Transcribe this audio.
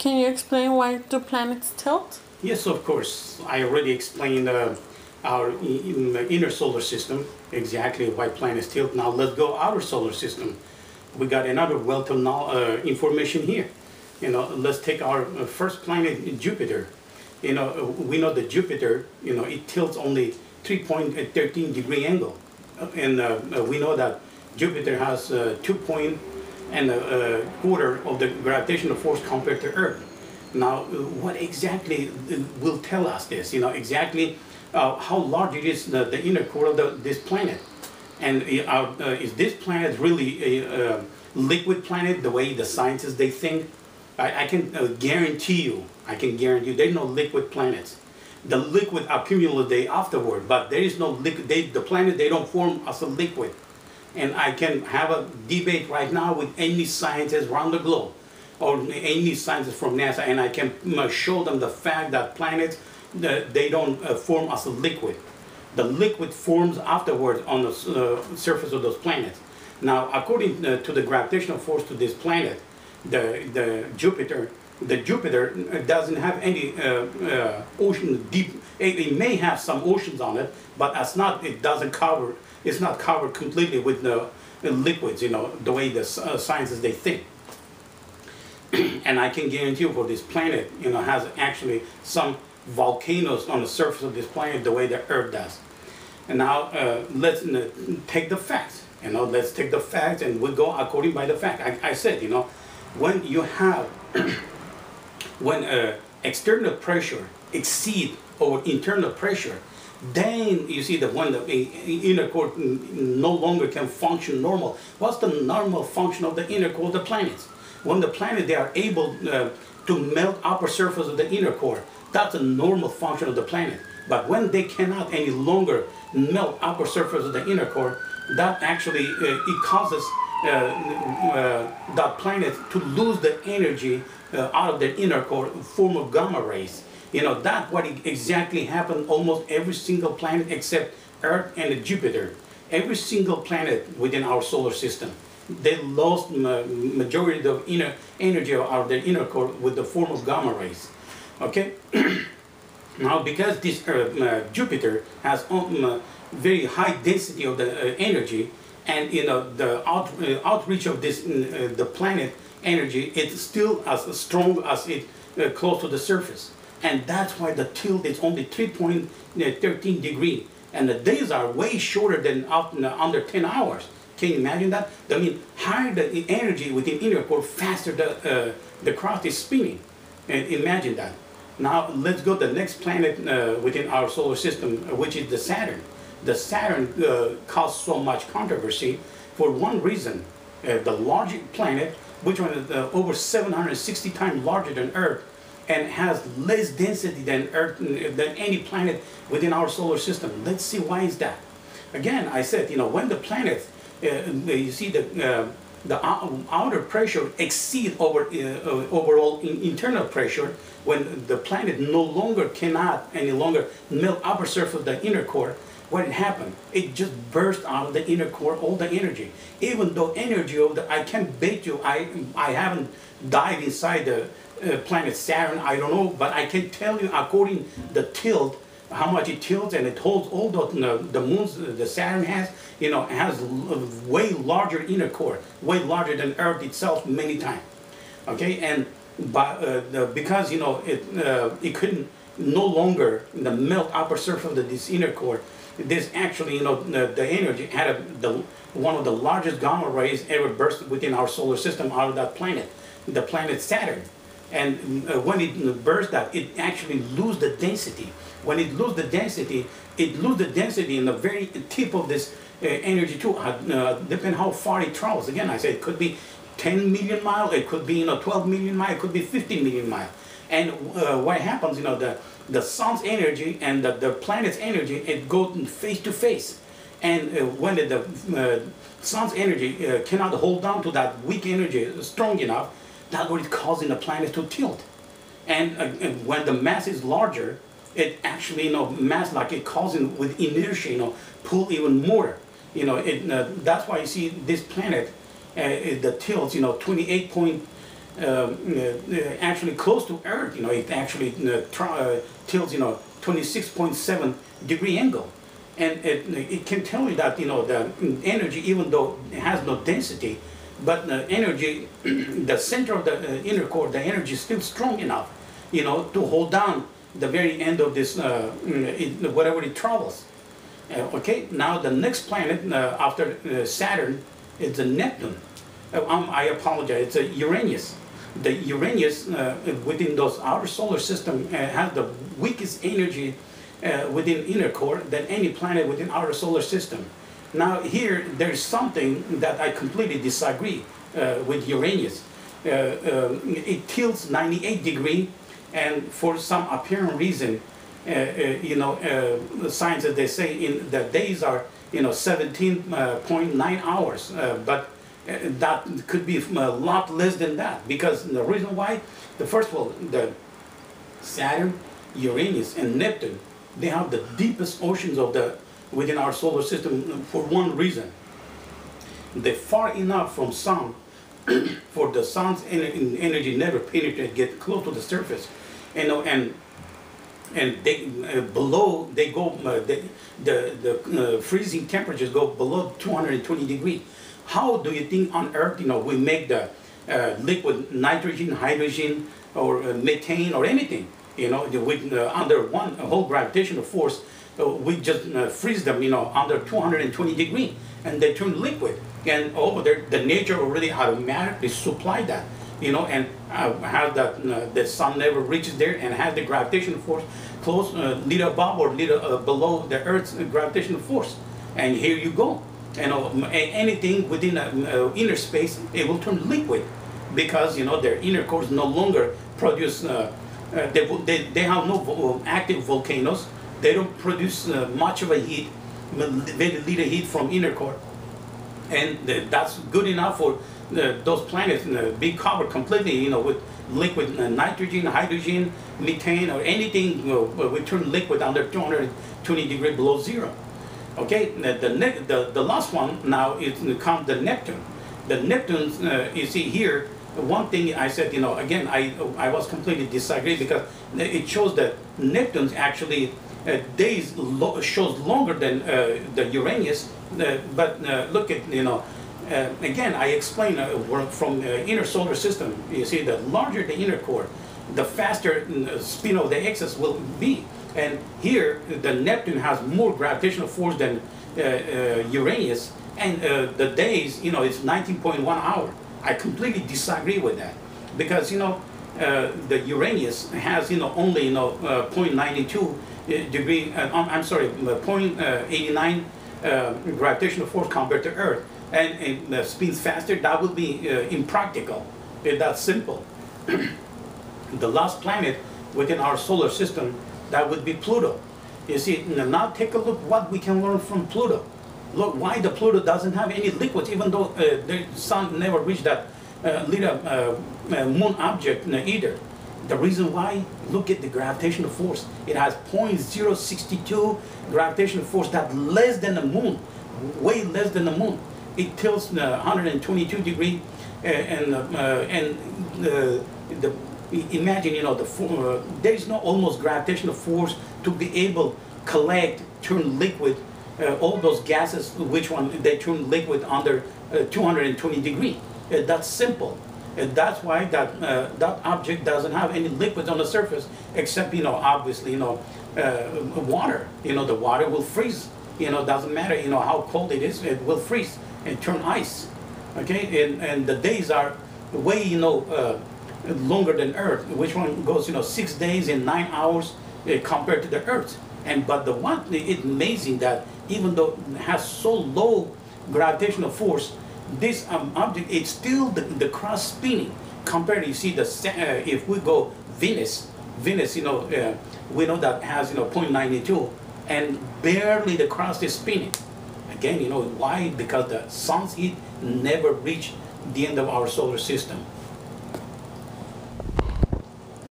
Can you explain why do planets tilt? Yes, of course. I already explained our inner solar system, exactly why planets tilt. Now let's go outer solar system. We got another wealth of information here. Let's take our first planet, Jupiter. We know that Jupiter, it tilts only 3.13 degree angle. And we know that Jupiter has 2.25 of the gravitational force compared to Earth. Now, what exactly will tell us this? Exactly how large it is, the inner core of this planet. And is this planet really a liquid planet, the way the scientists they think? I can guarantee you, there's no liquid planets. The liquid accumulate afterward, but there is no liquid. The planet, they don't form as a liquid. And I can have a debate right now with any scientist around the globe, or any scientist from NASA, and I can show them the fact that planets, they don't form as a liquid. The liquid forms afterwards on the surface of those planets. Now, according to the gravitational force to this planet, the Jupiter doesn't have any ocean deep. It may have some oceans on it, but it's not covered completely with the liquids, the way the scientists they think. And I can guarantee you for this planet, has actually some volcanoes on the surface of this planet the way the Earth does. And now let's take the facts. Let's take the facts and we'll go according by the fact. I said, when you have when external pressure exceed over internal pressure, then you see that when the inner core no longer can function normal. What's the normal function of the inner core of the planets? When the planet, they are able to melt upper surface of the inner core, that's a normal function of the planet. But when they cannot any longer melt upper surface of the inner core, that actually it causes that planet to lose the energy out of the inner core in form of gamma rays. That's what exactly happened almost every single planet except Earth and Jupiter. Every single planet within our solar system, they lost majority of inner energy out of their inner core with the form of gamma rays. Okay. Now, because this Jupiter has very high density of the energy, and the outreach of this the planet energy, it's still as strong as it close to the surface, and that's why the tilt is only 3.13 degree, and the days are way shorter than under 10 hours. Can you imagine that? I mean, higher the energy within inner core, faster the crust is spinning. And imagine that. Now let's go to the next planet within our solar system, which is the Saturn. The Saturn caused so much controversy for one reason. The largest planet, which one is over 760 times larger than Earth, and has less density than Earth, than any planet within our solar system. Let's see why is that. Again, I said, when the planets, you see the outer pressure exceed over overall internal pressure, when the planet no longer cannot any longer melt upper surface of the inner core, what happened? It just burst out of the inner core all the energy. Even though energy of the, I can't bet you, I haven't dived inside the planet Saturn, I don't know, but I can tell you according the tilt, how much it tilts, and it holds all the moons the Saturn has, has a way larger inner core, way larger than Earth itself many times. Okay, and because it couldn't no longer melt upper surface of this inner core, this actually the energy had one of the largest gamma rays ever burst within our solar system out of that planet, the planet Saturn. And when it burst that, it actually lose the density. When it lose the density, in the very tip of this energy too, depending how far it travels. Again, I said it could be 10 million miles, it could be 12 million miles, it could be 15 million miles. And what happens, the sun's energy and the planet's energy, it goes face to face. And when the sun's energy cannot hold on to that weak energy strong enough, that's what is causing the planet to tilt. And when the mass is larger, it actually, mass like it causing with inertia, pull even more. That's why you see this planet, the tilts, 28.2 actually close to Earth. It actually tilts 26.7 degree angle, and it can tell you that the energy, even though it has no density, but the energy, the center of the inner core, the energy is still strong enough, to hold down the very end of this whatever it travels. Okay, now the next planet after Saturn is the Neptune. I apologize, it's a Uranus. The Uranus within those outer solar system has the weakest energy within inner core than any planet within outer solar system. Now here there's something that I completely disagree with Uranus. It tilts 98 degree, and for some apparent reason, the scientists, they say in the days are 17.9 hours, but that could be a lot less than that, because the reason why, first of all, the Saturn, Uranus, and Neptune, they have the deepest oceans within our solar system for one reason. They're far enough from sun for the sun's energy never penetrate, get close to the surface, and they below, they go the freezing temperatures go below 220 degrees. How do you think on Earth we make the liquid nitrogen, hydrogen, or methane, or anything with under one whole gravitational force? We just freeze them under 220 degrees, and they turn liquid, and over there the nature already automatically supply that, and have that the sun never reaches there, and has the gravitational force close, little above or little below the Earth's gravitational force. And here you go, anything within inner space, it will turn liquid, because their inner cores no longer produce. They have no active volcanoes. They don't produce much of a heat, very little heat from inner core, and that's good enough for those planets be covered completely, with liquid nitrogen, hydrogen, methane, or anything we turn liquid under 220 degrees below zero. Okay, the last one now is comes the Neptune. The Neptune, you see here, one thing I said, again, I was completely disagree, because it shows that Neptune's actually days shows longer than the Uranus, but look at, again, I explained from inner solar system, you see, the larger the inner core, the faster spin of the axis will be. And here, the Neptune has more gravitational force than Uranus, and the days, it's 19.1 hour. I completely disagree with that, because the Uranus has only 0.92 degree. I'm sorry, 0.89 gravitational force compared to Earth, and spins faster. That would be impractical. That's simple. The last planet within our solar system, that would be Pluto. You see, now take a look what we can learn from Pluto. Look why the Pluto doesn't have any liquids, even though the sun never reached that little moon object either. The reason why, look at the gravitational force. It has 0.062 gravitational force, that's less than the moon, way less than the moon. It tilts 122 degrees, imagine, there is no almost gravitational force to be able collect, turn liquid, all those gases, which one they turn liquid under 220 degrees. That's simple. That's why that object doesn't have any liquids on the surface, except obviously water. The water will freeze. Doesn't matter how cold it is, it will freeze and turn ice. Okay, and the days are way longer than Earth, which one goes 6 days and 9 hours compared to the Earth. But the one, it's amazing that even though it has so low gravitational force, this object, it's still the cross spinning compared. You see if we go Venus, we know that has 0.92, and barely the cross is spinning. Again, why? Because the sun's heat never reached the end of our solar system.